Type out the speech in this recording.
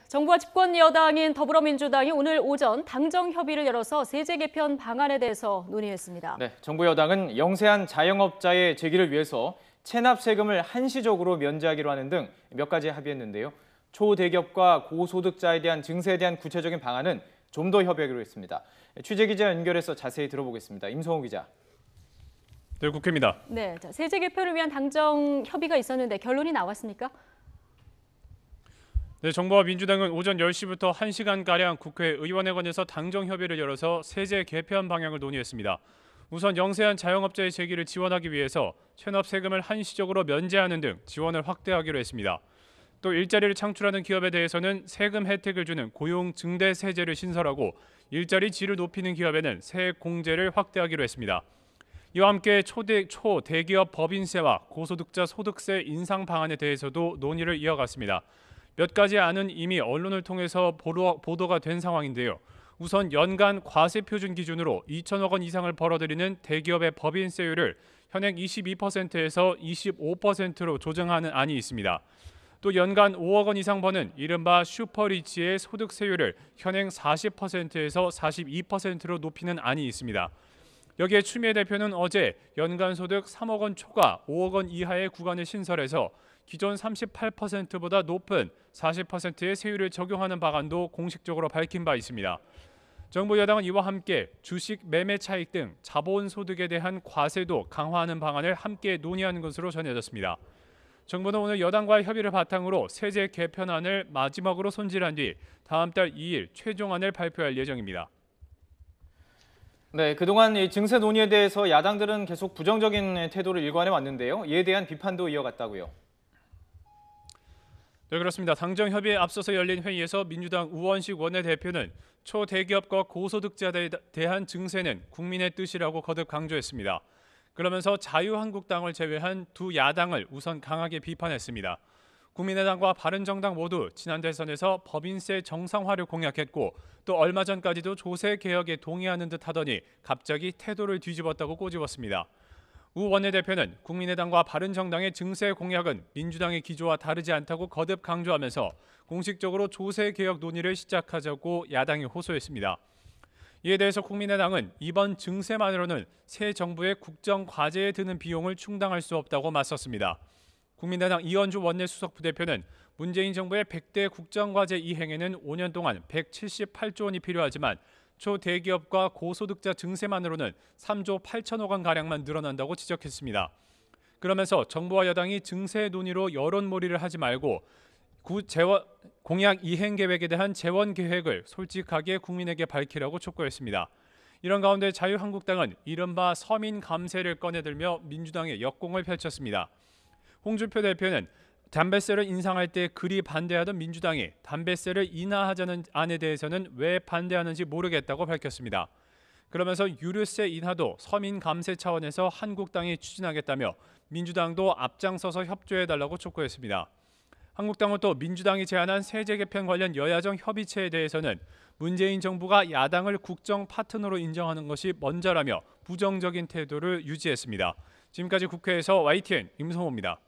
정부와 집권 여당인 더불어민주당이 오늘 오전 당정 협의를 열어서 세제 개편 방안에 대해서 논의했습니다. 네, 정부 여당은 영세한 자영업자의 재기를 위해서 체납 세금을 한시적으로 면제하기로 하는 등 몇 가지 합의했는데요. 초대기업과 고소득자에 대한 증세에 대한 구체적인 방안은 좀 더 협의하기로 했습니다. 취재 기자 연결해서 자세히 들어보겠습니다. 임성호 기자. 네, 국회입니다. 네, 세제 개편을 위한 당정 협의가 있었는데 결론이 나왔습니까? 네, 정부와 민주당은 오전 10시부터 1시간가량 국회 의원회관에서 당정 협의를 열어서 세제 개편 방향을 논의했습니다. 우선 영세한 자영업자의 재기를 지원하기 위해서 체납 세금을 한시적으로 면제하는 등 지원을 확대하기로 했습니다. 또 일자리를 창출하는 기업에 대해서는 세금 혜택을 주는 고용 증대 세제를 신설하고 일자리 질을 높이는 기업에는 세액 공제를 확대하기로 했습니다. 이와 함께 초대기업 법인세와 고소득자 소득세 인상 방안에 대해서도 논의를 이어갔습니다. 몇 가지 안은 이미 언론을 통해서 보도가 된 상황인데요. 우선 연간 과세 표준 기준으로 2천억 원 이상을 벌어들이는 대기업의 법인세율을 현행 22%에서 25%로 조정하는 안이 있습니다. 또 연간 5억 원 이상 버는 이른바 슈퍼리치의 소득세율을 현행 40%에서 42%로 높이는 안이 있습니다. 여기에 추미애 대표는 어제 연간 소득 3억 원 초과 5억 원 이하의 구간을 신설해서 기존 38%보다 높은 40%의 세율을 적용하는 방안도 공식적으로 밝힌 바 있습니다. 정부 여당은 이와 함께 주식 매매 차익 등 자본 소득에 대한 과세도 강화하는 방안을 함께 논의하는 것으로 전해졌습니다. 정부는 오늘 여당과의 협의를 바탕으로 세제 개편안을 마지막으로 손질한 뒤 다음 달 2일 최종안을 발표할 예정입니다. 네, 그동안 이 증세 논의에 대해서 야당들은 계속 부정적인 태도를 일관해 왔는데요. 이에 대한 비판도 이어갔다고요. 네, 그렇습니다. 당정 협의에 앞서서 열린 회의에서 민주당 우원식 원내대표는 초대기업과 고소득자에 대한 증세는 국민의 뜻이라고 거듭 강조했습니다. 그러면서 자유한국당을 제외한 두 야당을 우선 강하게 비판했습니다. 국민의당과 바른정당 모두 지난 대선에서 법인세 정상화를 공약했고 또 얼마 전까지도 조세 개혁에 동의하는 듯 하더니 갑자기 태도를 뒤집었다고 꼬집었습니다. 우 원내대표는 국민의당과 바른정당의 증세 공약은 민주당의 기조와 다르지 않다고 거듭 강조하면서 공식적으로 조세 개혁 논의를 시작하자고 야당에 호소했습니다. 이에 대해서 국민의당은 이번 증세만으로는 새 정부의 국정 과제에 드는 비용을 충당할 수 없다고 맞섰습니다. 국민의당 이현주 원내수석 부대표는 문재인 정부의 100대 국정과제 이행에는 5년 동안 178조 원이 필요하지만 초대기업과 고소득자 증세만으로는 3조 8천억 원가량만 늘어난다고 지적했습니다. 그러면서 정부와 여당이 증세 논의로 여론몰이를 하지 말고 공약 이행 계획에 대한 재원 계획을 솔직하게 국민에게 밝히라고 촉구했습니다. 이런 가운데 자유한국당은 이른바 서민 감세를 꺼내들며 민주당의 역공을 펼쳤습니다. 홍준표 대표는 담배세를 인상할 때 그리 반대하던 민주당이 담배세를 인하하자는 안에 대해서는 왜 반대하는지 모르겠다고 밝혔습니다. 그러면서 유류세 인하도 서민 감세 차원에서 한국당이 추진하겠다며 민주당도 앞장서서 협조해달라고 촉구했습니다. 한국당은 또 민주당이 제안한 세제 개편 관련 여야정 협의체에 대해서는 문재인 정부가 야당을 국정 파트너로 인정하는 것이 먼저라며 부정적인 태도를 유지했습니다. 지금까지 국회에서 YTN 임성호입니다.